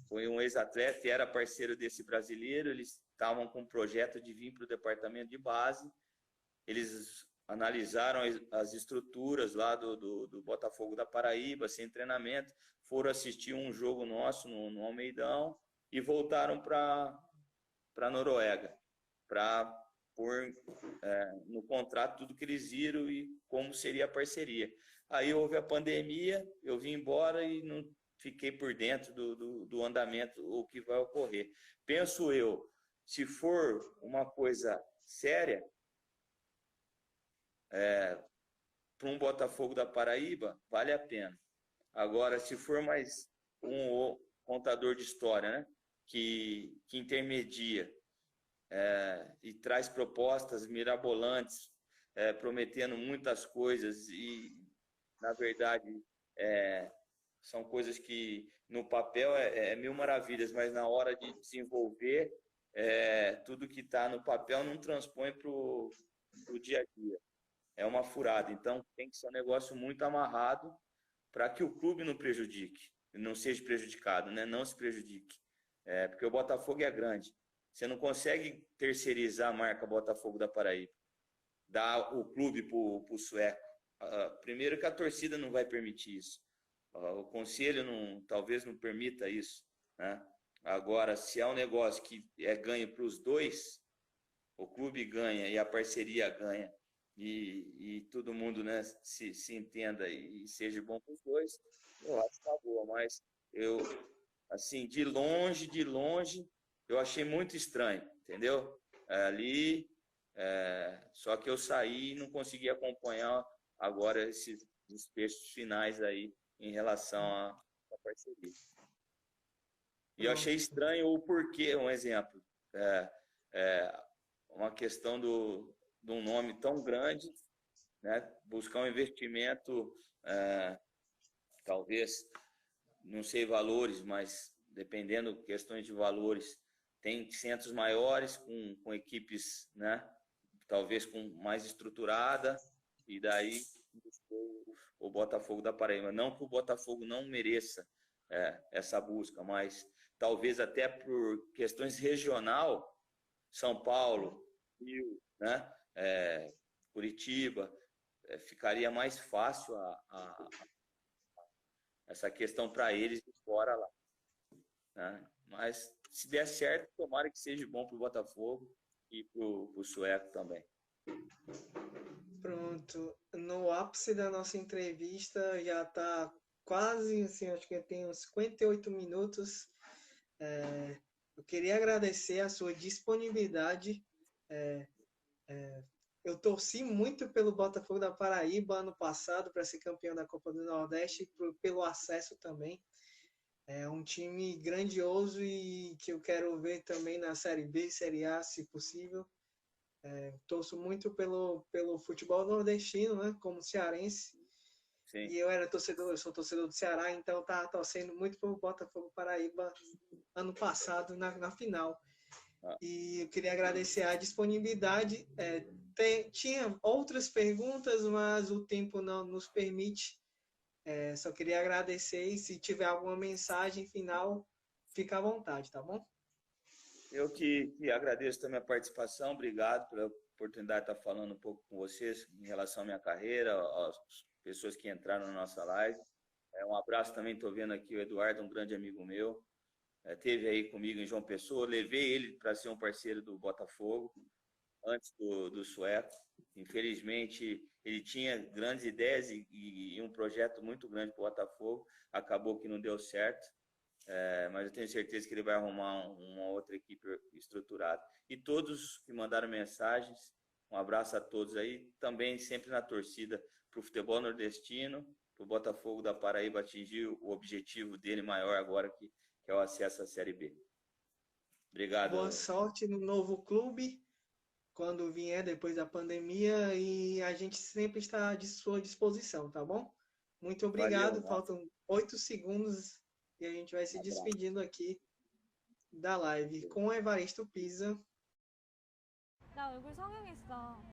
Speaker 2: foi um ex-atleta e era parceiro desse brasileiro. Eles estavam com um projeto de vir para o departamento de base. Eles analisaram as estruturas lá do Botafogo da Paraíba, sem treinamento, foram assistir um jogo nosso no Almeidão e voltaram para a Noruega, para pôr no contrato tudo que eles viram e como seria a parceria. Aí houve a pandemia, eu vim embora e não fiquei por dentro do andamento, o que vai ocorrer. Penso eu, se for uma coisa séria, para um Botafogo da Paraíba, vale a pena. Agora, se for mais um contador de história, né, que intermedia e traz propostas mirabolantes, prometendo muitas coisas e, na verdade, são coisas que no papel é mil maravilhas, mas na hora de desenvolver, tudo que está no papel não transpõe para o dia a dia. É uma furada. Então, tem que ser um negócio muito amarrado para que o clube não prejudique, não seja prejudicado, né? Não se prejudique. Porque o Botafogo é grande. Você não consegue terceirizar a marca Botafogo da Paraíba, dar o clube para o sueco. Primeiro que a torcida não vai permitir isso. O conselho talvez não permita isso, né? Agora, se é um negócio que é ganho para os dois, o clube ganha e a parceria ganha, e todo mundo, né, se entenda e seja bom para os dois, eu acho que tá boa. Mas eu, assim, de longe, eu achei muito estranho, entendeu? Ali, só que eu saí e não consegui acompanhar agora esses desfechos finais aí em relação à parceria. E eu achei estranho o porquê, um exemplo, uma questão de um nome tão grande, né? Buscar um investimento, talvez, não sei valores, mas dependendo questões de valores, tem centros maiores com equipes, né? Talvez com mais estruturada, e daí o Botafogo da Paraíba. Não que o Botafogo não mereça essa busca, mas talvez até por questões regional, São Paulo, Rio, né? Curitiba, ficaria mais fácil essa questão para eles de fora lá, né? Mas se der certo, tomara que seja bom para o Botafogo e para o sueco também.
Speaker 1: Pronto, no ápice da nossa entrevista já está quase, assim, acho que tem uns 58 minutos. Eu queria agradecer a sua disponibilidade. Eu torci muito pelo Botafogo da Paraíba ano passado para ser campeão da Copa do Nordeste, pelo acesso também. É um time grandioso e que eu quero ver também na Série B, Série A, se possível. Torço muito pelo futebol nordestino, né, como cearense. Sim. E eu sou torcedor do Ceará, então estava torcendo muito pelo Botafogo Paraíba ano passado na final. E eu queria agradecer a disponibilidade. Tinha outras perguntas, mas o tempo não nos permite. Só queria agradecer e se tiver alguma mensagem final, fica à vontade, tá bom?
Speaker 2: Eu que agradeço também a participação, obrigado pela oportunidade de estar falando um pouco com vocês em relação à minha carreira, às pessoas que entraram na nossa live. Um abraço também, estou vendo aqui o Eduardo, um grande amigo meu, esteve aí comigo em João Pessoa, levei ele para ser um parceiro do Botafogo, antes do sueco. Infelizmente, ele tinha grandes ideias e um projeto muito grande para o Botafogo, acabou que não deu certo. Mas eu tenho certeza que ele vai arrumar uma outra equipe estruturada. E todos que mandaram mensagens, um abraço a todos aí, também sempre na torcida para o futebol nordestino, para o Botafogo da Paraíba atingir o objetivo dele maior agora, que é o acesso à Série B. Obrigado.
Speaker 1: Boa sorte no novo clube, quando vier depois da pandemia, e a gente sempre está à sua disposição, tá bom? Muito obrigado. Valeu, faltam 8 segundos E a gente vai se
Speaker 3: Abraço.
Speaker 1: despedindo aqui da live com o Evaristo Pisa.
Speaker 4: 나 얼굴 성형했어.